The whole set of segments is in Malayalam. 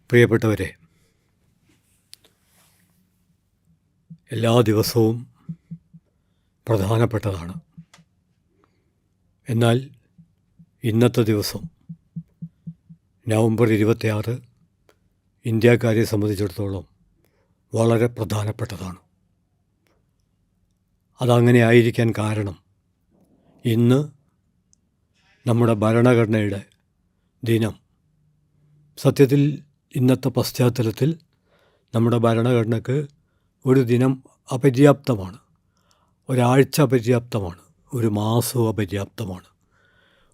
പ്രിയപ്പെട്ടവരെ, എല്ലാ ദിവസവും പ്രധാനപ്പെട്ടതാണ്. എന്നാൽ ഇന്നത്തെ ദിവസം നവംബർ 26 ഇന്ത്യക്കാരെ സംബന്ധിച്ചിടത്തോളം വളരെ പ്രധാനപ്പെട്ടതാണ്. അതങ്ങനെ ആയിരിക്കാൻ കാരണം ഇന്ന് നമ്മുടെ ഭരണഘടനയുടെ ദിനം. സത്യത്തിൽ ഇന്നത്തെ പശ്ചാത്തലത്തിൽ നമ്മുടെ ഭരണഘടനയ്ക്ക് ഒരു ദിനം അപര്യാപ്തമാണ്, ഒരാഴ്ച അപര്യാപ്തമാണ്, ഒരു മാസവും അപര്യാപ്തമാണ്,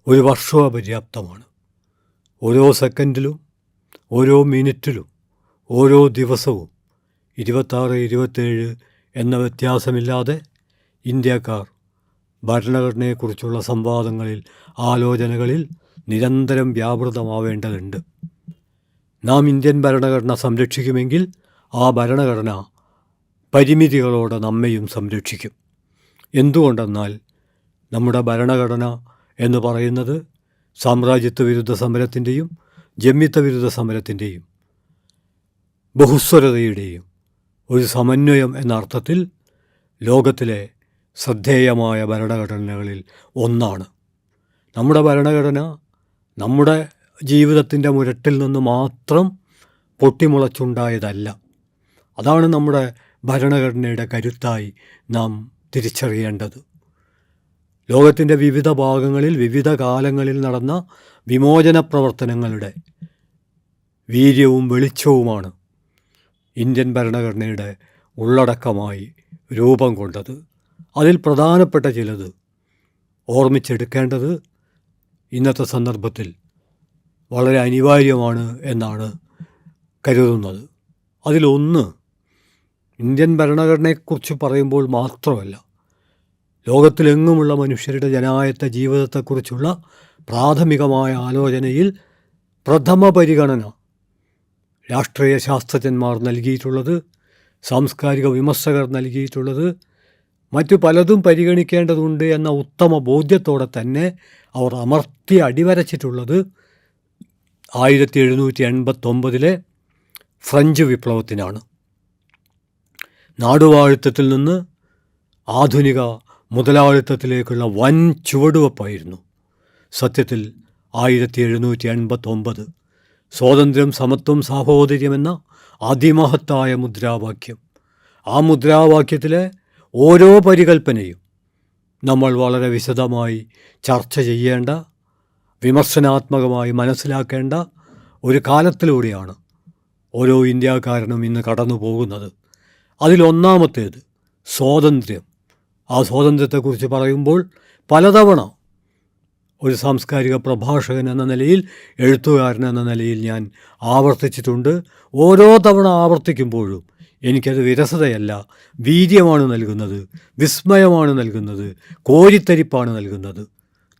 ഒരു വർഷവും അപര്യാപ്തമാണ്. ഓരോ സെക്കൻഡിലും, ഓരോ മിനിറ്റിലും, ഓരോ ദിവസവും 26, 27 എന്ന വ്യത്യാസമില്ലാതെ ഇന്ത്യക്കാർ ഭരണഘടനയെക്കുറിച്ചുള്ള സംവാദങ്ങളിൽ, ആലോചനകളിൽ നിരന്തരം വ്യാപൃതമാവേണ്ടതുണ്ട്. നാം ഇന്ത്യൻ ഭരണഘടന സംരക്ഷിക്കുമെങ്കിൽ ആ ഭരണഘടന പരിമിതികളോടെ നമ്മെയും സംരക്ഷിക്കും. എന്തുകൊണ്ടെന്നാൽ നമ്മുടെ ഭരണഘടന എന്ന് പറയുന്നത് സാമ്രാജ്യത്വ വിരുദ്ധ സമരത്തിൻ്റെയും ജന്മിത്വ വിരുദ്ധ സമരത്തിൻ്റെയും ബഹുസ്വരതയുടെയും ഒരു സമന്വയം എന്ന അർത്ഥത്തിൽ ലോകത്തിലെ ശ്രദ്ധേയമായ ഭരണഘടനകളിൽ ഒന്നാണ്. നമ്മുടെ ഭരണഘടന നമ്മുടെ ജീവിതത്തിൻ്റെ മുരട്ടിൽ നിന്ന് മാത്രം പൊട്ടിമുളച്ചുണ്ടായതല്ല. അതാണ് നമ്മുടെ ഭരണഘടനയുടെ കരുത്തായി നാം തിരിച്ചറിയേണ്ടത്. ലോകത്തിൻ്റെ വിവിധ ഭാഗങ്ങളിൽ വിവിധ കാലങ്ങളിൽ നടന്ന വിമോചന പ്രവർത്തനങ്ങളുടെ വീര്യവും വെളിച്ചവുമാണ് ഇന്ത്യൻ ഭരണഘടനയുടെ ഉള്ളടക്കമായി രൂപം കൊണ്ടത്. അതിൽ പ്രധാനപ്പെട്ട ചിലത് ഓർമ്മിച്ചെടുക്കേണ്ടത് ഇന്നത്തെ സന്ദർഭത്തിൽ വളരെ അനിവാര്യമാണ് എന്നാണ് കരുതുന്നത്. അതിലൊന്ന്, ഇന്ത്യൻ ഭരണഘടനയെക്കുറിച്ച് പറയുമ്പോൾ മാത്രമല്ല, ലോകത്തിലെങ്ങുമുള്ള മനുഷ്യരുടെ ജനായത്ത ജീവിതത്തെക്കുറിച്ചുള്ള പ്രാഥമികമായ ആലോചനയിൽ പ്രഥമ പരിഗണന രാഷ്ട്രീയ ശാസ്ത്രജ്ഞന്മാർ നൽകിയിട്ടുള്ളത്, സാംസ്കാരിക വിമർശകർ നൽകിയിട്ടുള്ളത്, മറ്റു പലതും പരിഗണിക്കേണ്ടതുണ്ട് എന്ന ഉത്തമ ബോധ്യത്തോടെ തന്നെ അവർ അമർത്തി അടിവരച്ചിട്ടുള്ളത് 1789 ഫ്രഞ്ച് വിപ്ലവത്തിനാണ്. നാടുവാഴിത്തത്തിൽ നിന്ന് ആധുനിക മുതലാളിത്തത്തിലേക്കുള്ള വൻ ചുവടുവെപ്പായിരുന്നു സത്യത്തിൽ 1789 സ്വാതന്ത്ര്യം, സമത്വം, സാഹോദര്യം എന്ന അതിമഹത്തായ മുദ്രാവാക്യം. ആ മുദ്രാവാക്യത്തിലെ ഓരോ പരികൽപ്പനയും നമ്മൾ വളരെ വിശദമായി ചർച്ച ചെയ്യേണ്ട, വിമർശനാത്മകമായി മനസ്സിലാക്കേണ്ട ഒരു കാലത്തിലൂടെയാണ് ഓരോ ഇന്ത്യക്കാരനും ഇന്ന് കടന്നു പോകുന്നത്. അതിലൊന്നാമത്തേത് സ്വാതന്ത്ര്യം. ആ സ്വാതന്ത്ര്യത്തെക്കുറിച്ച് പറയുമ്പോൾ പലതവണ ഒരു സാംസ്കാരിക പ്രഭാഷകൻ എന്ന നിലയിൽ, എഴുത്തുകാരൻ എന്ന നിലയിൽ ഞാൻ ആവർത്തിച്ചിട്ടുണ്ട്. ഓരോ തവണ ആവർത്തിക്കുമ്പോഴും എനിക്കത് വിരസതയല്ല, വീര്യമാണ് നൽകുന്നത്, വിസ്മയമാണ് നൽകുന്നത്, കോരിത്തരിപ്പാണ് നൽകുന്നത്.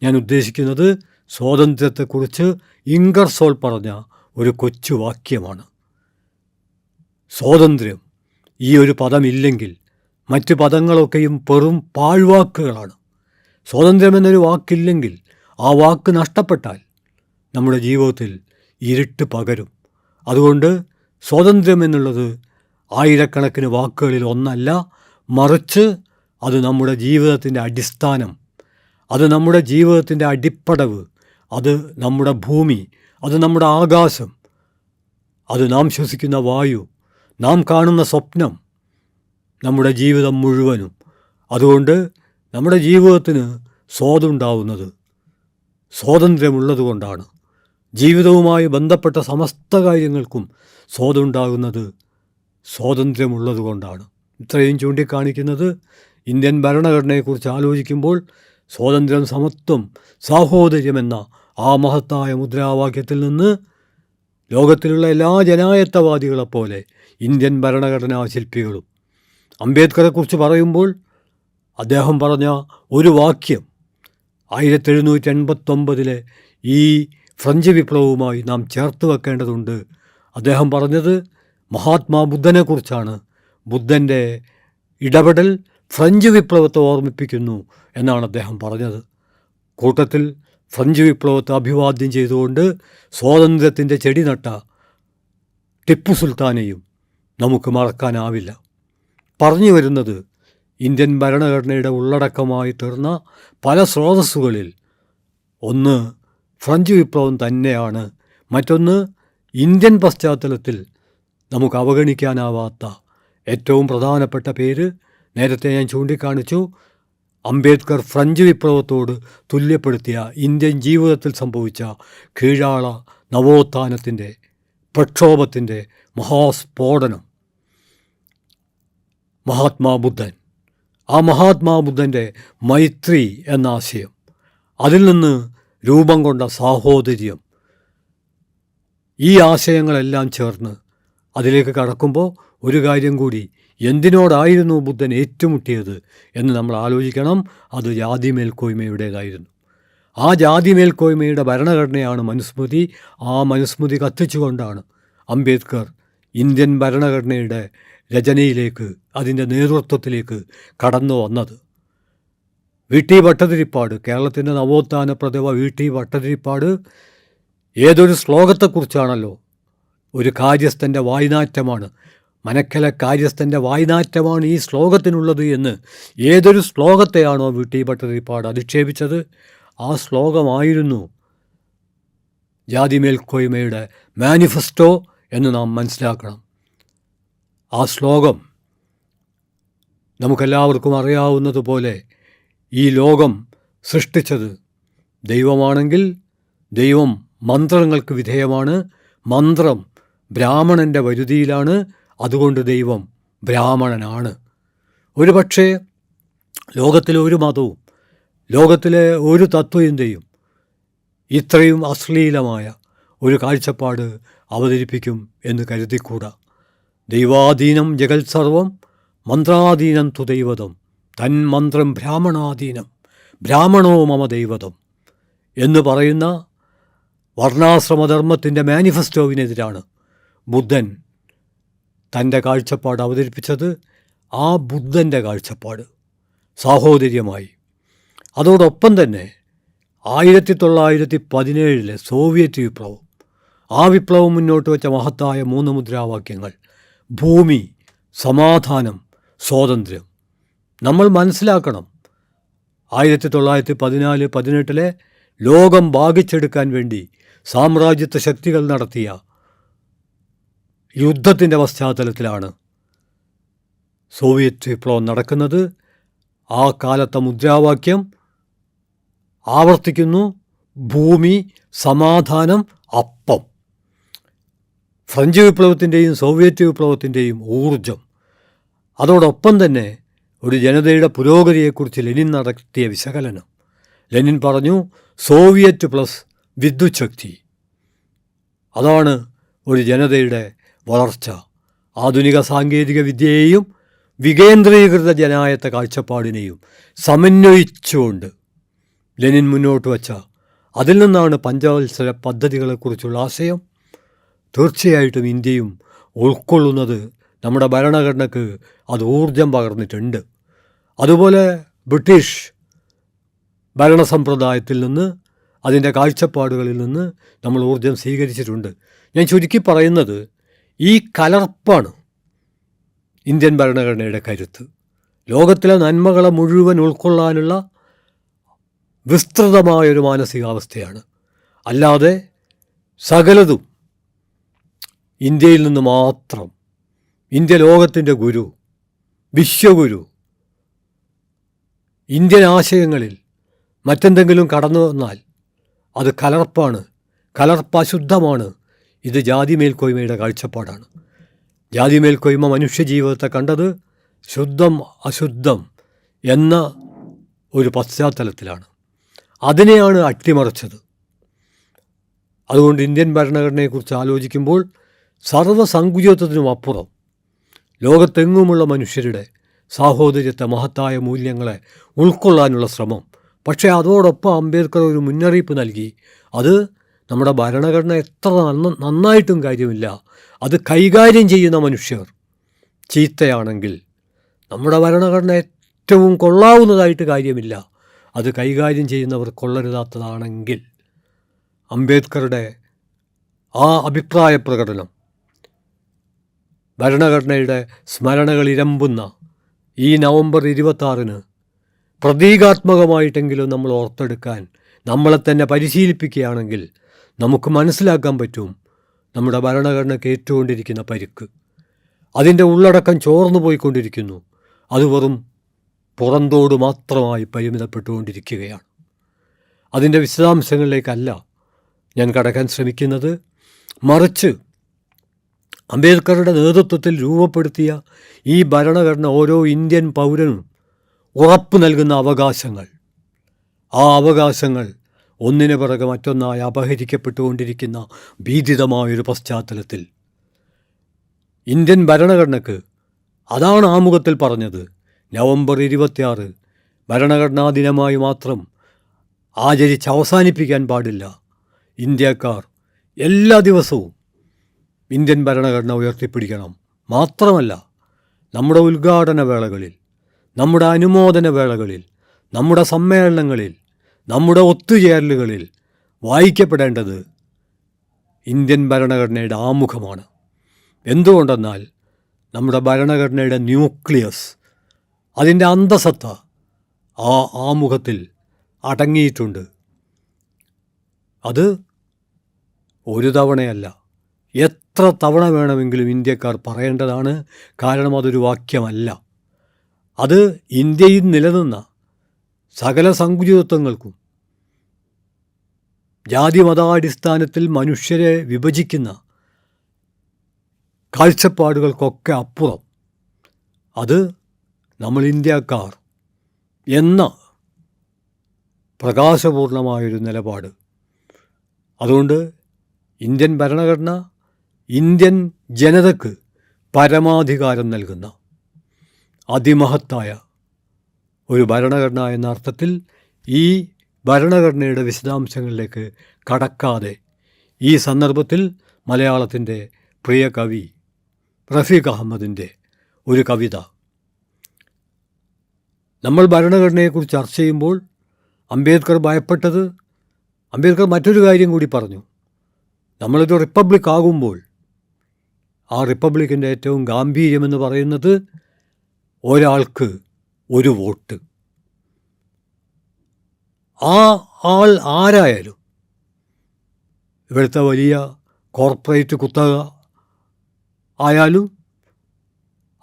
ഞാൻ ഉദ്ദേശിക്കുന്നത് സ്വാതന്ത്ര്യത്തെക്കുറിച്ച് ഇംഗർസോൾ പറഞ്ഞ ഒരു കൊച്ചു വാക്യമാണ്. സ്വാതന്ത്ര്യം, ഈ ഒരു പദമില്ലെങ്കിൽ മറ്റ് പദങ്ങളൊക്കെയും വെറും പാഴ്വാക്കുകളാണ്. സ്വാതന്ത്ര്യം എന്നൊരു വാക്കില്ലെങ്കിൽ, ആ വാക്ക് നഷ്ടപ്പെട്ടാൽ നമ്മുടെ ജീവിതത്തിൽ ഇരുട്ട് പകരും. അതുകൊണ്ട് സ്വാതന്ത്ര്യം എന്നുള്ളത് ആയിരക്കണക്കിന് വാക്കുകളിൽ ഒന്നല്ല, മറിച്ച് അത് നമ്മുടെ ജീവിതത്തിൻ്റെ അടിസ്ഥാനം, അത് നമ്മുടെ ജീവിതത്തിൻ്റെ അടിപ്പടവ്, അത് നമ്മുടെ ഭൂമി, അത് നമ്മുടെ ആകാശം, അത് നാം ശ്വസിക്കുന്ന വായു, നാം കാണുന്ന സ്വപ്നം, നമ്മുടെ ജീവിതം മുഴുവനും. അതുകൊണ്ട് നമ്മുടെ ജീവിതത്തിന് സ്വാതുണ്ടാവുന്നത് സ്വാതന്ത്ര്യമുള്ളതുകൊണ്ടാണ്. ജീവിതവുമായി ബന്ധപ്പെട്ട സമസ്ത കാര്യങ്ങൾക്കും സ്വാതുണ്ടാകുന്നത് സ്വാതന്ത്ര്യമുള്ളതുകൊണ്ടാണ്. ഇത്രയും ചൂണ്ടിക്കാണിക്കുന്നത് ഇന്ത്യൻ ഭരണഘടനയെക്കുറിച്ച് ആലോചിക്കുമ്പോൾ സ്വാതന്ത്ര്യം, സമത്വം, സാഹോദര്യം എന്ന ആ മഹത്തായ മുദ്രാവാക്യത്തിൽ നിന്ന് ലോകത്തിലുള്ള എല്ലാ ജനായത്തവാദികളെപ്പോലെ ഇന്ത്യൻ ഭരണഘടനാ ശില്പികളും, അംബേദ്കറെക്കുറിച്ച് പറയുമ്പോൾ അദ്ദേഹം പറഞ്ഞ ഒരു വാക്യം 1789 ഈ ഫ്രഞ്ച് വിപ്ലവവുമായി നാം ചേർത്ത് വെക്കേണ്ടതുണ്ട്. അദ്ദേഹം പറഞ്ഞത് മഹാത്മാ ബുദ്ധനെക്കുറിച്ചാണ്. ബുദ്ധൻ്റെ ഇടപെടൽ ഫ്രഞ്ച് വിപ്ലവത്തെ ഓർമ്മിപ്പിക്കുന്നു എന്നാണ് അദ്ദേഹം പറഞ്ഞത്. കൂട്ടത്തിൽ ഫ്രഞ്ച് വിപ്ലവത്തെ അഭിവാദ്യം ചെയ്തുകൊണ്ട് സ്വാതന്ത്ര്യത്തിൻ്റെ ചെടി നട്ട ടിപ്പു സുൽത്താനെയും നമുക്ക് മറക്കാനാവില്ല. പറഞ്ഞു വരുന്നത് ഇന്ത്യൻ ഭരണഘടനയുടെ ഉള്ളടക്കമായി തീർന്ന പല സ്രോതസ്സുകളിൽ ഒന്ന് ഫ്രഞ്ച് വിപ്ലവം തന്നെയാണ്. മറ്റൊന്ന് ഇന്ത്യൻ പശ്ചാത്തലത്തിൽ നമുക്ക് അവഗണിക്കാനാവാത്ത ഏറ്റവും പ്രധാനപ്പെട്ട പേര് നേരത്തെ ഞാൻ ചൂണ്ടിക്കാണിച്ചു. അംബേദ്കർ ഫ്രഞ്ച് വിപ്ലവത്തോട് തുല്യപ്പെടുത്തിയ ഇന്ത്യൻ ജീവിതത്തിൽ സംഭവിച്ച കീഴാള നവോത്ഥാനത്തിൻ്റെ പ്രക്ഷോഭത്തിൻ്റെ മഹാസ്ഫോടനം മഹാത്മാബുദ്ധൻ. ആ മഹാത്മാബുദ്ധൻ്റെ മൈത്രി എന്ന ആശയം, അതിൽ നിന്ന് രൂപം കൊണ്ട സാഹോദര്യം, ഈ ആശയങ്ങളെല്ലാം ചേർന്ന് അതിലേക്ക് കടക്കുമ്പോൾ ഒരു കാര്യം കൂടി, എന്തിനോടായിരുന്നു ബുദ്ധൻ ഏറ്റുമുട്ടിയത് എന്ന് നമ്മൾ ആലോചിക്കണം. അത് ജാതി മേൽക്കോയ്മയുടേതായിരുന്നു. ആ ജാതി മേൽക്കോയ്മയുടെ ഭരണഘടനയാണ് മനുസ്മൃതി. ആ മനുസ്മൃതി കത്തിച്ചുകൊണ്ടാണ് അംബേദ്കർ ഇന്ത്യൻ ഭരണഘടനയുടെ രചനയിലേക്ക്, അതിൻ്റെ നേതൃത്വത്തിലേക്ക് കടന്നു വന്നത്. വി.ടി. ഭട്ടതിരിപ്പാട്, കേരളത്തിൻ്റെ നവോത്ഥാന പ്രതിഭ വി.ടി. ഭട്ടതിരിപ്പാട് ഏതൊരു ശ്ലോകത്തെക്കുറിച്ചാണല്ലോ, ഒരു കാര്യസ്ഥൻ്റെ വായ്നാറ്റമാണ്, മനക്കല കാര്യസ്ഥൻ്റെ വായ്നാറ്റമാണ് ഈ ശ്ലോകത്തിനുള്ളത് എന്ന് ഏതൊരു ശ്ലോകത്തെയാണോ വി.ടി. ഭട്ടതിരിപ്പാട് അധിക്ഷേപിച്ചത്, ആ ശ്ലോകമായിരുന്നു ജാതി മേൽക്കോയ്മയുടെ മാനിഫെസ്റ്റോ എന്ന് നാം മനസ്സിലാക്കണം. ആ ശ്ലോകം നമുക്കെല്ലാവർക്കും അറിയാവുന്നതുപോലെ ഈ ലോകം സൃഷ്ടിച്ചത് ദൈവമാണെങ്കിൽ ദൈവം മന്ത്രങ്ങൾക്ക് വിധേയമാണ്. മന്ത്രം ബ്രാഹ്മണൻ്റെ വരുതിയിലാണ്. അതുകൊണ്ട് ദൈവം ബ്രാഹ്മണനാണ്. ഒരുപക്ഷേ ലോകത്തിലെ ഒരു മതവും ലോകത്തിലെ ഒരു തത്വചിന്തയും ഇത്രയും അശ്ലീലമായ ഒരു കാഴ്ചപ്പാട് അവതരിപ്പിക്കും എന്ന് കരുതിക്കൂടാ. ദൈവാധീനം ജഗത്സർവം മന്ത്രാധീനം തു ദൈവതം തന്മന്ത്രം ബ്രാഹ്മണാധീനം ബ്രാഹ്മണോ മമ ദൈവതം എന്ന് പറയുന്ന വർണ്ണാശ്രമധർമ്മത്തിൻ്റെ മാനിഫെസ്റ്റോവിനെതിരാണ് ബുദ്ധൻ തൻ്റെ കാഴ്ചപ്പാട് അവതരിപ്പിച്ചത്. ആ ബുദ്ധൻ്റെ കാഴ്ചപ്പാട് സാഹോദര്യമായി. അതോടൊപ്പം തന്നെ 1917 സോവിയറ്റ് വിപ്ലവം, ആ വിപ്ലവം മുന്നോട്ട് വെച്ച മഹത്തായ 3 മുദ്രാവാക്യങ്ങൾ: ഭൂമി, സമാധാനം, സ്വാതന്ത്ര്യം. നമ്മൾ മനസ്സിലാക്കണം, 1914-18 ലോകം ഭാഗിച്ചെടുക്കാൻ വേണ്ടി സാമ്രാജ്യത്വ ശക്തികൾ നടത്തിയ യുദ്ധത്തിൻ്റെ പശ്ചാത്തലത്തിലാണ് സോവിയറ്റ് വിപ്ലവം നടക്കുന്നത്. ആ കാലത്തെ മുദ്രാവാക്യം ആവർത്തിക്കുന്നു: ഭൂമി, സമാധാനം, അപ്പം. ഫ്രഞ്ച് വിപ്ലവത്തിൻ്റെയും സോവിയറ്റ് വിപ്ലവത്തിൻ്റെയും ഊർജം. അതോടൊപ്പം തന്നെ ഒരു ജനതയുടെ പുരോഗതിയെക്കുറിച്ച് ലെനിൻ നടത്തിയ വിശകലനം. ലെനിൻ പറഞ്ഞു, സോവിയറ്റ് പ്ലസ് വിദ്യുത് ശക്തി, അതാണ് ഒരു ജനതയുടെ വളർച്ച. ആധുനിക സാങ്കേതിക വിദ്യയെയും വികേന്ദ്രീകൃത ജനായത്ത കാഴ്ചപ്പാടിനെയും സമന്വയിച്ചുകൊണ്ട് ലെനിൻ മുന്നോട്ട് വച്ച, അതിൽ നിന്നാണ് പഞ്ചവത്സര പദ്ധതികളെക്കുറിച്ചുള്ള ആശയം. തീർച്ചയായിട്ടും ഇന്ത്യയും ഉൾക്കൊള്ളുന്നത് നമ്മുടെ ഭരണഘടനയ്ക്ക് അത് ഊർജം പകർന്നിട്ടുണ്ട്. അതുപോലെ ബ്രിട്ടീഷ് ഭരണസമ്പ്രദായത്തിൽ നിന്ന്, അതിൻ്റെ കാഴ്ചപ്പാടുകളിൽ നിന്ന് നമ്മൾ ഊർജം സ്വീകരിച്ചിട്ടുണ്ട്. ഞാൻ ചുരുക്കി പറയുന്നത്, ഈ കലർപ്പാണ് ഇന്ത്യൻ ഭരണഘടനയുടെ കരുത്ത്. ലോകത്തിലെ നന്മകളെ മുഴുവൻ ഉൾക്കൊള്ളാനുള്ള വിസ്തൃതമായൊരു മാനസികാവസ്ഥയാണ്. അല്ലാതെ സകലതും ഇന്ത്യയിൽ നിന്ന് മാത്രം, ഇന്ത്യ ലോകത്തിൻ്റെ ഗുരു, വിശ്വഗുരു, ഇന്ത്യൻ ആശയങ്ങളിൽ മറ്റെന്തെങ്കിലും കടന്നു വന്നാൽ അത് കലർപ്പാണ്, കലർപ്പ് അശുദ്ധമാണ്. ഇത് ജാതി മേൽക്കോയ്മയുടെ കാഴ്ചപ്പാടാണ്. ജാതി മേൽക്കോയ്മ മനുഷ്യജീവിതത്തെ കണ്ടത് ശുദ്ധം അശുദ്ധം എന്ന ഒരു പശ്ചാത്തലത്തിലാണ്. അതിനെയാണ് അട്ടിമറിച്ചത്. അതുകൊണ്ട് ഇന്ത്യൻ ഭരണഘടനയെക്കുറിച്ച് ആലോചിക്കുമ്പോൾ സർവ്വസങ്കുചിതത്തിനും അപ്പുറം ലോകത്തെങ്ങുമുള്ള മനുഷ്യരുടെ സാഹോദര്യത്തെ, മഹത്തായ മൂല്യങ്ങളെ ഉൾക്കൊള്ളാനുള്ള ശ്രമം. പക്ഷേ അതോടൊപ്പം അംബേദ്കർ ഒരു മുന്നറിയിപ്പ് നൽകി. അത് നമ്മുടെ ഭരണഘടന എത്ര നന്നായിട്ടും കാര്യമില്ല, അത് കൈകാര്യം ചെയ്യുന്ന മനുഷ്യർ ചീത്തയാണെങ്കിൽ, നമ്മുടെ ഭരണഘടന ഏറ്റവും കൊള്ളാവുന്നതായിട്ട് കാര്യമില്ല, അത് കൈകാര്യം ചെയ്യുന്നവർ കൊള്ളരുതാത്തതാണെങ്കിൽ, അംബേദ്കറുടെ ആ അഭിപ്രായ പ്രകടനം ഭരണഘടനയുടെ സ്മരണകൾ ഇരമ്പുന്ന ഈ നവംബർ 26 പ്രതീകാത്മകമായിട്ടെങ്കിലും നമ്മൾ ഓർത്തെടുക്കാൻ നമ്മളെ തന്നെ പരിശീലിപ്പിക്കുകയാണെങ്കിൽ നമുക്ക് മനസ്സിലാക്കാൻ പറ്റും നമ്മുടെ ഭരണഘടനയ്ക്ക് ഏറ്റുകൊണ്ടിരിക്കുന്ന പരിക്ക്. അതിൻ്റെ ഉള്ളടക്കം ചോർന്നു പോയിക്കൊണ്ടിരിക്കുന്നു. അത് വെറും പുറന്തോട് മാത്രമായി പരിമിതപ്പെട്ടുകൊണ്ടിരിക്കുകയാണ്. അതിൻ്റെ വിശദാംശങ്ങളിലേക്കല്ല ഞാൻ കടക്കാൻ ശ്രമിക്കുന്നത്. മറിച്ച് അംബേദ്കറുടെ നേതൃത്വത്തിൽ രൂപപ്പെടുത്തിയ ഈ ഭരണഘടന ഓരോ ഇന്ത്യൻ പൗരനും ഉറപ്പു നൽകുന്ന അവകാശങ്ങൾ, ആ അവകാശങ്ങൾ ഒന്നിനു പിറകെ മറ്റൊന്നായി അപഹരിക്കപ്പെട്ടുകൊണ്ടിരിക്കുന്ന ഭീതിതമായൊരു പശ്ചാത്തലത്തിൽ ഇന്ത്യൻ ഭരണഘടനയ്ക്ക്, അതാണ് ആമുഖത്തിൽ പറഞ്ഞത്, നവംബർ 26 ഭരണഘടനാ ദിനമായി മാത്രം ആചരിച്ച് അവസാനിപ്പിക്കാൻ പാടില്ല. ഇന്ത്യക്കാർ എല്ലാ ദിവസവും ഇന്ത്യൻ ഭരണഘടന ഉയർത്തിപ്പിടിക്കണം. മാത്രമല്ല, നമ്മുടെ ഉദ്ഘാടന വേളകളിൽ, നമ്മുടെ അനുമോദന വേളകളിൽ, നമ്മുടെ സമ്മേളനങ്ങളിൽ, നമ്മുടെ ഒത്തുചേരലുകളിൽ വായിക്കപ്പെടേണ്ടത് ഇന്ത്യൻ ഭരണഘടനയുടെ ആമുഖമാണ്. എന്തുകൊണ്ടെന്നാൽ നമ്മുടെ ഭരണഘടനയുടെ ന്യൂക്ലിയസ്, അതിൻ്റെ അന്തസത്ത ആ ആമുഖത്തിൽ അടങ്ങിയിട്ടുണ്ട്. അത് ഒരു തവണയല്ല, എത്ര തവണ വേണമെങ്കിലും ഇന്ത്യക്കാർ പറയേണ്ടതാണ്. കാരണം അതൊരു വാക്യമല്ല. അത് ഇന്ത്യയിൽ നിലനിന്ന സകല സങ്കുചിതത്വങ്ങൾക്കും, ജാതി മതാടിസ്ഥാനത്തിൽ മനുഷ്യരെ വിഭജിക്കുന്ന കാഴ്ചപ്പാടുകൾക്കൊക്കെ അപ്പുറം അത് നമ്മൾ ഇന്ത്യക്കാർ എന്ന പ്രകാശപൂർണമായൊരു നിലപാട്. അതുകൊണ്ട് ഇന്ത്യൻ ഭരണഘടന ഇന്ത്യൻ ജനതയ്ക്ക് പരമാധികാരം നൽകുന്ന അതിമഹത്തായ ഒരു ഭരണഘടന എന്ന അർത്ഥത്തിൽ ഈ ഭരണഘടനയുടെ വിശദാംശങ്ങളിലേക്ക് കടക്കാതെ ഈ സന്ദർഭത്തിൽ മലയാളത്തിൻ്റെ പ്രിയ കവി റഫീഖ് അഹമ്മദിൻ്റെ ഒരു കവിത, നമ്മൾ ഭരണഘടനയെക്കുറിച്ച് ചർച്ച ചെയ്യുമ്പോൾ അംബേദ്കർ ഭയപ്പെട്ടത്, അംബേദ്കർ മറ്റൊരു കാര്യം കൂടി പറഞ്ഞു. നമ്മളൊരു റിപ്പബ്ലിക് ആകുമ്പോൾ ആ റിപ്പബ്ലിക്കിൻ്റെ ഏറ്റവും ഗാംഭീര്യമെന്ന് പറയുന്നത് ഒരാൾക്ക് ഒരു വോട്ട്. ആ ആൾ ആരായാലും, ഇവിടുത്തെ വലിയ കോർപ്പറേറ്റ് കുത്തക ആയാലും,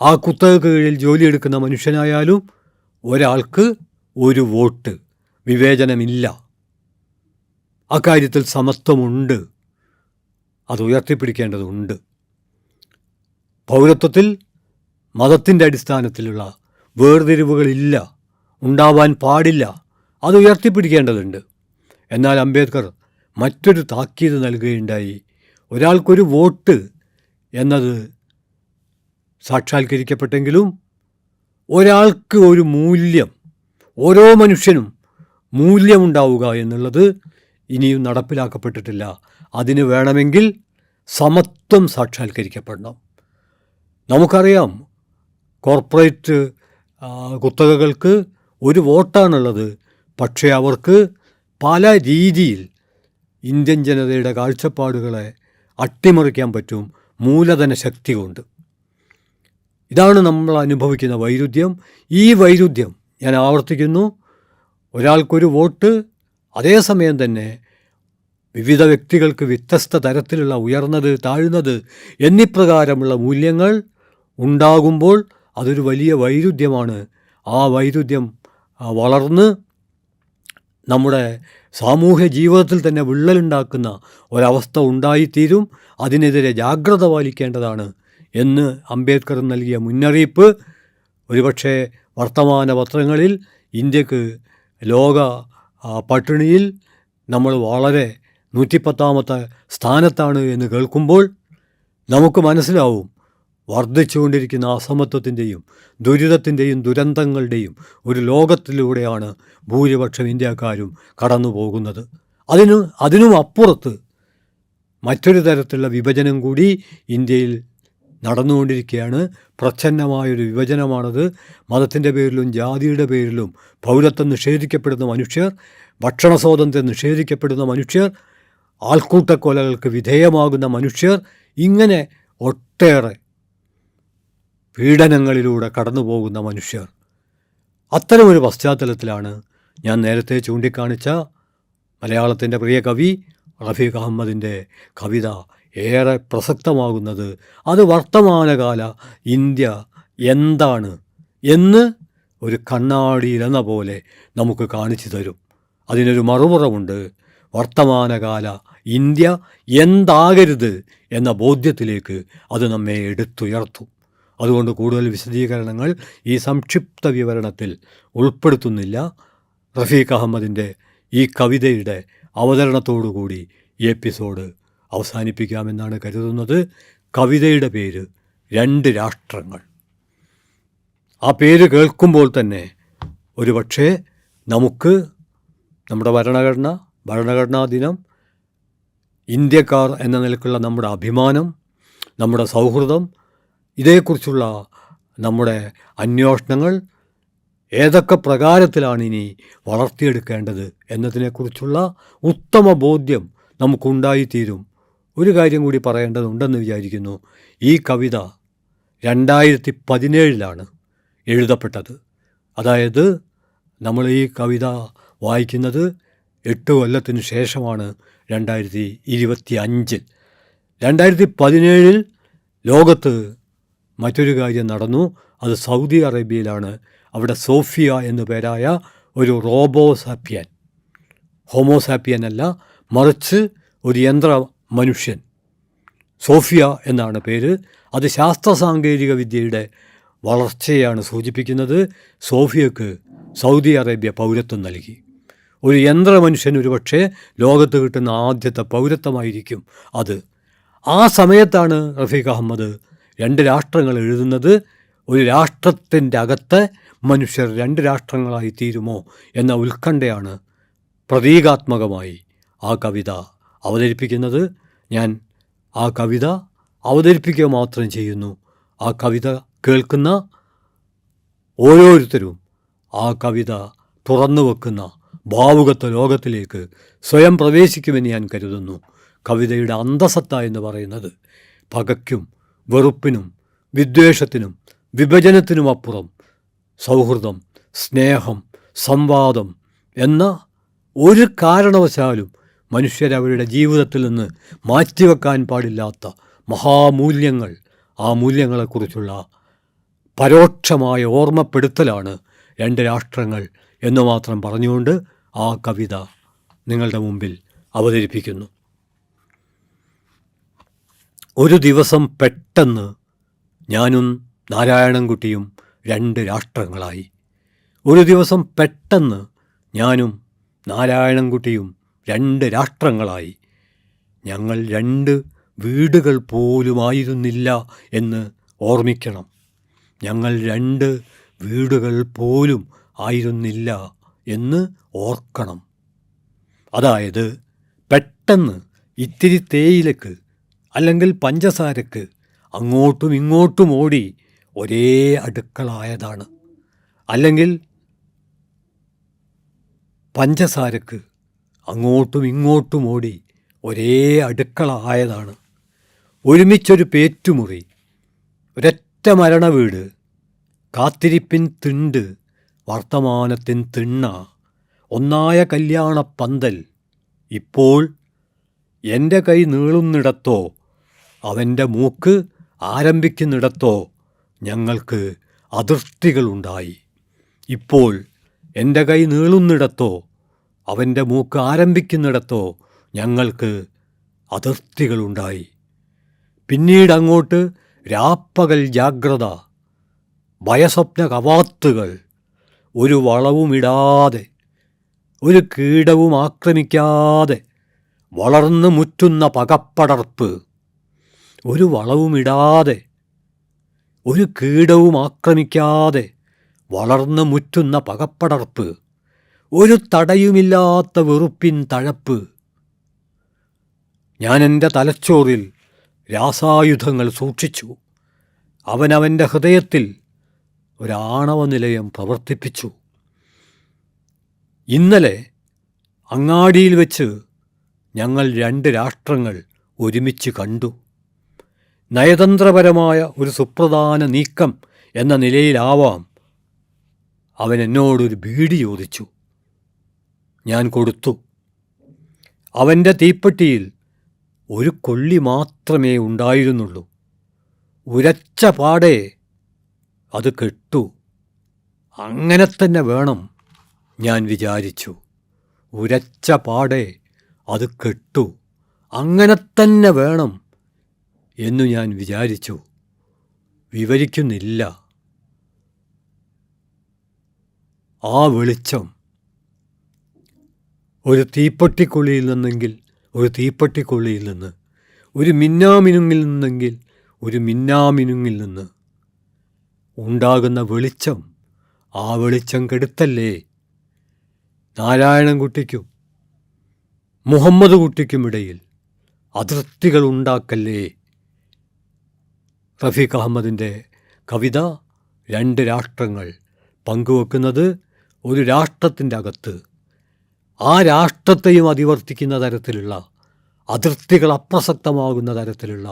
ആ കുത്തകക്ക് കീഴിൽ ജോലിയെടുക്കുന്ന മനുഷ്യനായാലും, ഒരാൾക്ക് ഒരു വോട്ട്, വിവേചനമില്ല. അക്കാര്യത്തിൽ സമത്വമുണ്ട്. അത് ഉയർത്തിപ്പിടിക്കേണ്ടതുണ്ട്. പൗരത്വത്തിൽ മതത്തിൻ്റെ അടിസ്ഥാനത്തിലുള്ള വേർതിരിവുകളില്ല, ഉണ്ടാവാൻ പാടില്ല. അത് ഉയർത്തിപ്പിടിക്കേണ്ടതുണ്ട്. എന്നാൽ അംബേദ്കർ മറ്റൊരു താക്കീത് നൽകുകയുണ്ടായി. ഒരാൾക്കൊരു വോട്ട് എന്നത് സാക്ഷാത്കരിക്കപ്പെട്ടെങ്കിലും ഒരാൾക്ക് ഒരു മൂല്യം, ഓരോ മനുഷ്യനും മൂല്യമുണ്ടാവുക എന്നുള്ളത് ഇനിയും നടപ്പിലാക്കപ്പെട്ടിട്ടില്ല. അതിന് വേണമെങ്കിൽ സമത്വം സാക്ഷാത്കരിക്കപ്പെടണം. നമുക്കറിയാം, കോർപ്പറേറ്റ് കുത്തകകൾക്ക് ഒരു വോട്ടാണുള്ളത്. പക്ഷേ അവർക്ക് പല രീതിയിൽ ഇന്ത്യൻ ജനതയുടെ കാഴ്ചപ്പാടുകളെ അട്ടിമറിക്കാൻ പറ്റും മൂലധന ശക്തി കൊണ്ട്. ഇതാണ് നമ്മൾ അനുഭവിക്കുന്ന വൈരുദ്ധ്യം. ഈ വൈരുദ്ധ്യം, ഞാൻ ആവർത്തിക്കുന്നു, ഒരാൾക്കൊരു വോട്ട്, അതേസമയം തന്നെ വിവിധ വ്യക്തികൾക്ക് വ്യത്യസ്ത തരത്തിലുള്ള ഉയർന്നത്, താഴ്ന്നത് എന്നിപ്രകാരമുള്ള മൂല്യങ്ങൾ ഉണ്ടാകുമ്പോൾ അതൊരു വലിയ വൈരുദ്ധ്യമാണ്. ആ വൈരുദ്ധ്യം വളർന്ന് നമ്മുടെ സാമൂഹ്യ ജീവിതത്തിൽ തന്നെ വിള്ളലുണ്ടാക്കുന്ന ഒരവസ്ഥ ഉണ്ടായിത്തീരും. അതിനെതിരെ ജാഗ്രത പാലിക്കേണ്ടതാണ് എന്ന് അംബേദ്കർ നൽകിയ മുന്നറിയിപ്പ് ഒരുപക്ഷെ വർത്തമാന പത്രങ്ങളിൽ ഇന്ത്യക്ക് ലോക പട്ടിണിയിൽ നമ്മൾ വളരെ 110ാമത്തെ സ്ഥാനത്താണ് എന്ന് കേൾക്കുമ്പോൾ നമുക്ക് മനസ്സിലാവും വർദ്ധിച്ചുകൊണ്ടിരിക്കുന്ന അസമത്വത്തിൻ്റെയും ദുരിതത്തിൻ്റെയും ദുരന്തങ്ങളുടെയും ഒരു ലോകത്തിലൂടെയാണ് ഭൂരിപക്ഷം ഇന്ത്യക്കാരും കടന്നു പോകുന്നത്. അതിനും അപ്പുറത്ത് മറ്റൊരു തരത്തിലുള്ള വിഭജനം കൂടി ഇന്ത്യയിൽ നടന്നുകൊണ്ടിരിക്കുകയാണ്. പ്രച്ഛന്നമായൊരു വിഭജനമാണത്. മതത്തിൻ്റെ പേരിലും ജാതിയുടെ പേരിലും പൗരത്വം നിഷേധിക്കപ്പെടുന്ന മനുഷ്യർ, ഭക്ഷണ സ്വാതന്ത്ര്യം നിഷേധിക്കപ്പെടുന്ന മനുഷ്യർ, ആൾക്കൂട്ടക്കൊലകൾക്ക് വിധേയമാകുന്ന മനുഷ്യർ, ഇങ്ങനെ ഒട്ടേറെ പീഡനങ്ങളിലൂടെ കടന്നു പോകുന്ന മനുഷ്യർ. അത്തരമൊരു പശ്ചാത്തലത്തിലാണ് ഞാൻ നേരത്തെ ചൂണ്ടിക്കാണിച്ച മലയാളത്തിൻ്റെ പ്രിയ കവി റഫീഖ് അഹമ്മദിൻ്റെ കവിത ഏറെ പ്രസക്തമാകുന്നത്. അത് വർത്തമാനകാല ഇന്ത്യ എന്താണ് എന്ന് ഒരു കണ്ണാടിയിലെന്ന പോലെ നമുക്ക് കാണിച്ചു തരും. അതിനൊരു മറുപുറമുണ്ട്. വർത്തമാനകാല ഇന്ത്യ എന്താകരുത് എന്ന ബോധ്യത്തിലേക്ക് അത് നമ്മെ എടുത്തുയർത്തും. അതുകൊണ്ട് കൂടുതൽ വിശദീകരണങ്ങൾ ഈ സംക്ഷിപ്ത വിവരണത്തിൽ ഉൾപ്പെടുത്തുന്നില്ല. റഫീഖ് അഹമ്മദിൻ്റെ ഈ കവിതയുടെ അവതരണത്തോടുകൂടി ഈ എപ്പിസോഡ് അവസാനിപ്പിക്കാമെന്നാണ് കരുതുന്നത്. കവിതയുടെ പേര് 2 രാഷ്ട്രങ്ങൾ. ആ പേര് കേൾക്കുമ്പോൾ തന്നെ ഒരുപക്ഷെ നമുക്ക് നമ്മുടെ ഭരണഘടനാ ദിനം, ഇന്ത്യക്കാർ എന്ന നിലക്കുള്ള നമ്മുടെ അഭിമാനം, നമ്മുടെ സൗഹൃദം, ഇതേക്കുറിച്ചുള്ള നമ്മുടെ അന്വേഷണങ്ങൾ ഏതൊക്കെ പ്രകാരത്തിലാണ് ഇനി വളർത്തിയെടുക്കേണ്ടത് എന്നതിനെക്കുറിച്ചുള്ള ഉത്തമ ബോധ്യം നമുക്കുണ്ടായിത്തീരും. ഒരു കാര്യം കൂടി പറയേണ്ടതുണ്ടെന്ന് വിചാരിക്കുന്നു. ഈ കവിത 2017 എഴുതപ്പെട്ടത്. അതായത് നമ്മൾ ഈ കവിത വായിക്കുന്നത് 8 കൊല്ലത്തിന് ശേഷമാണ് 2025. 2017 ലോകത്ത് മറ്റൊരു കാര്യം നടന്നു. അത് സൗദി അറേബ്യയിലാണ്. അവിടെ സോഫിയ എന്നു പേരായ ഒരു റോബോസാപ്പിയൻ, ഹോമോസാപ്പിയൻ അല്ല, മറിച്ച് ഒരു യന്ത്ര മനുഷ്യൻ, സോഫിയ എന്നാണ് പേര്. അത് ശാസ്ത്ര സാങ്കേതിക വിദ്യയുടെ വളർച്ചയാണ് സൂചിപ്പിക്കുന്നത്. സോഫിയക്ക് സൗദി അറേബ്യ പൗരത്വം നൽകി. ഒരു യന്ത്ര മനുഷ്യൻ ഒരുപക്ഷെ ലോകത്ത് കിട്ടുന്ന ആദ്യത്തെ പൗരത്വമായിരിക്കും അത്. ആ സമയത്താണ് റഫീഖ് അഹമ്മദ് 2 രാഷ്ട്രങ്ങൾ എഴുതുന്നത്. ഒരു രാഷ്ട്രത്തിൻ്റെ അകത്ത് മനുഷ്യർ 2 രാഷ്ട്രങ്ങളായി തീരുമോ എന്ന ഉത്കണ്ഠയാണ് പ്രതീകാത്മകമായി ആ കവിത അവതരിപ്പിക്കുന്നത്. ഞാൻ ആ കവിത അവതരിപ്പിക്കുക മാത്രം ചെയ്യുന്നു. ആ കവിത കേൾക്കുന്ന ഓരോരുത്തരും ആ കവിത തുറന്നു വെക്കുന്ന ഭാവുകത്വ ലോകത്തിലേക്ക് സ്വയം പ്രവേശിക്കുമെന്ന് ഞാൻ കരുതുന്നു. കവിതയുടെ അന്തസത്ത എന്ന് പറയുന്നത് പകയ്ക്കും വെറുപ്പിനും വിദ്വേഷത്തിനും വിഭജനത്തിനുമപ്പുറം സൗഹൃദം, സ്നേഹം, സംവാദം എന്ന ഒരു കാരണവശാലും മനുഷ്യരവരുടെ ജീവിതത്തിൽ നിന്ന് മാറ്റിവെക്കാൻ പാടില്ലാത്ത മഹാമൂല്യങ്ങൾ, ആ മൂല്യങ്ങളെക്കുറിച്ചുള്ള പരോക്ഷമായ ഓർമ്മപ്പെടുത്തലാണ് 2 രാഷ്ട്രങ്ങൾ എന്ന് മാത്രം പറഞ്ഞുകൊണ്ട് ആ കവിത നിങ്ങളുടെ മുമ്പിൽ അവതരിപ്പിക്കുന്നു. ഒരു ദിവസം പെട്ടെന്ന് ഞാനും നാരായണൻകുട്ടിയും 2 രാഷ്ട്രങ്ങളായി. ഒരു ദിവസം പെട്ടെന്ന് ഞാനും നാരായണൻകുട്ടിയും 2 രാഷ്ട്രങ്ങളായി. ഞങ്ങൾ 2 വീടുകൾ പോലുമായിരുന്നില്ല എന്ന് ഓർമ്മിക്കണം. ഞങ്ങൾ 2 വീടുകൾ പോലും ആയിരുന്നില്ല എന്ന് ഓർക്കണം. അതായത് പെട്ടെന്ന് ഇത്തിരി തേയിലക്ക് അല്ലെങ്കിൽ പഞ്ചസാരക്ക് അങ്ങോട്ടും ഇങ്ങോട്ടും ഓടി ഒരേ അടുക്കളായതാണ്. അല്ലെങ്കിൽ പഞ്ചസാരക്ക് അങ്ങോട്ടും ഇങ്ങോട്ടും ഓടി ഒരേ അടുക്കള ആയതാണ്. ഒരുമിച്ചൊരു പേറ്റുമുറി, ഒരൊറ്റ മരണ വീട്, കാത്തിരിപ്പിൻ തിണ്ട്, വർത്തമാനത്തിൻ തിണ്ണ, ഒന്നായ കല്യാണ പന്തൽ. ഇപ്പോൾ എൻ്റെ കൈ നീളുന്നിടത്തോ അവൻ്റെ മൂക്ക് ആരംഭിക്കുന്നിടത്തോ ഞങ്ങൾക്ക് അതിർത്തികളുണ്ടായി. ഇപ്പോൾ എൻ്റെ കൈ നീളുന്നിടത്തോ അവൻ്റെ മൂക്ക് ആരംഭിക്കുന്നിടത്തോ ഞങ്ങൾക്ക് അതിർത്തികളുണ്ടായി. പിന്നീട് അങ്ങോട്ട് രാപ്പകൽ ജാഗ്രത, ഭയസ്വപ്ന കവാത്തുകൾ, ഒരു വളവുമിടാതെ, ഒരു കീടവും ആക്രമിക്കാതെ വളർന്നു മുറ്റുന്ന പകപ്പടർപ്പ്, ഒരു വളവുമിടാതെ, ഒരു കീടവും ആക്രമിക്കാതെ വളർന്നു മുറ്റുന്ന പകപ്പടർപ്പ്, ഒരു തടയുമില്ലാത്ത വെറുപ്പിൻ തഴപ്പ്. ഞാൻ എൻ്റെ തലച്ചോറിൽ രാസായുധങ്ങൾ സൂക്ഷിച്ചു. അവനവൻ്റെ ഹൃദയത്തിൽ ഒരാണവ നിലയം പ്രവർത്തിപ്പിച്ചു. ഇന്നലെ അങ്ങാടിയിൽ വെച്ച് ഞങ്ങൾ 2 രാഷ്ട്രങ്ങൾ ഒരുമിച്ച് കണ്ടു. നയതന്ത്രപരമായ ഒരു സുപ്രധാന നീക്കം എന്ന നിലയിലാവാം അവൻ എന്നോടൊരു ബീഡി ചോദിച്ചു. ഞാൻ കൊടുത്തു. അവൻ്റെ തീപ്പെട്ടിയിൽ ഒരു കൊള്ളി മാത്രമേ ഉണ്ടായിരുന്നുള്ളൂ. ഉരച്ച പാടെ അത് കെട്ടു. അങ്ങനെ തന്നെ വേണം, ഞാൻ വിചാരിച്ചു. ഉരച്ച പാടെ അത് കെട്ടു. അങ്ങനെ തന്നെ വേണം എന്നു ഞാൻ വിചാരിച്ചു. വിവരിക്കുന്നില്ല. ആ വെളിച്ചം ഒരു തീപ്പെട്ടിക്കൊള്ളിയിൽ നിന്നെങ്കിൽ ഒരു തീപ്പെട്ടിക്കൊള്ളിയിൽ നിന്ന്, ഒരു മിന്നാമിനുങ്ങിൽ നിന്നെങ്കിൽ ഒരു മിന്നാമിനുങ്ങിൽ നിന്ന് ഉണ്ടാകുന്ന വെളിച്ചം, ആ വെളിച്ചം കെടുത്തല്ലേ നാരായണൻകുട്ടിക്കും മുഹമ്മദ് കുട്ടിക്കുമിടയിൽ അതിർത്തികൾ ഉണ്ടാക്കല്ലേ. റഫീഖ് അഹമ്മദിൻ്റെ കവിത 2 രാഷ്ട്രങ്ങൾ പങ്കുവെക്കുന്നത് ഒരു രാഷ്ട്രത്തിൻ്റെ അകത്ത് ആ രാഷ്ട്രത്തെയും അതിവർത്തിക്കുന്ന തരത്തിലുള്ള, അതിർത്തികൾ അപ്രസക്തമാകുന്ന തരത്തിലുള്ള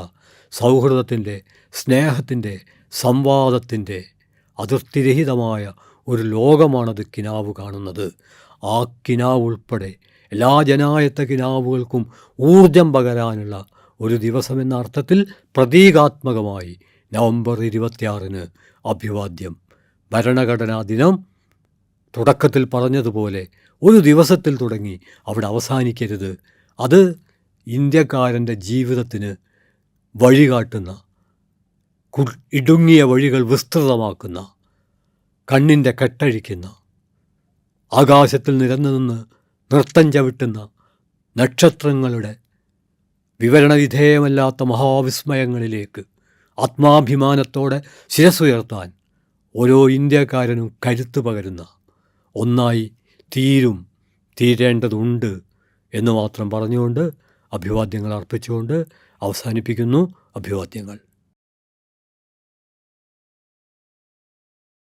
സൗഹൃദത്തിൻ്റെ, സ്നേഹത്തിൻ്റെ, സംവാദത്തിൻ്റെ അതിർത്തിരഹിതമായ ഒരു ലോകമാണത് കിനാവ് കാണുന്നത്. ആ കിനാവ് ഉൾപ്പെടെ എല്ലാ ജനായത്ത കിനാവുകൾക്കും ഊർജം പകരാനുള്ള ഒരു ദിവസമെന്ന അർത്ഥത്തിൽ പ്രതീകാത്മകമായി നവംബർ 26 അഭിവാദ്യം. ഭരണഘടനാ ദിനം തുടക്കത്തിൽ പറഞ്ഞതുപോലെ ഒരു ദിവസത്തിൽ തുടങ്ങി അവിടെ അവസാനിക്കരുത്. അത് ഇന്ത്യക്കാരൻ്റെ ജീവിതത്തിന് വഴികാട്ടുന്ന, ഇടുങ്ങിയ വഴികൾ വിസ്തൃതമാക്കുന്ന, കണ്ണിൻ്റെ കെട്ടഴിക്കുന്ന, ആകാശത്തിൽ നിരന്നു നിന്ന് നൃത്തം ചവിട്ടുന്ന നക്ഷത്രങ്ങളുടെ വിവരണവിധേയമല്ലാത്ത മഹാവിസ്മയങ്ങളിലേക്ക് ആത്മാഭിമാനത്തോടെ ശിരസ്സുയർത്താൻ ഓരോ ഇന്ത്യക്കാരനും കരുത്ത് പകരുന്ന ഒന്നായി തീരേണ്ടതുണ്ട് എന്ന് മാത്രം പറഞ്ഞുകൊണ്ട് അഭിവാദ്യങ്ങൾ അർപ്പിച്ചുകൊണ്ട് അവസാനിപ്പിക്കുന്നു. അഭിവാദ്യങ്ങൾ.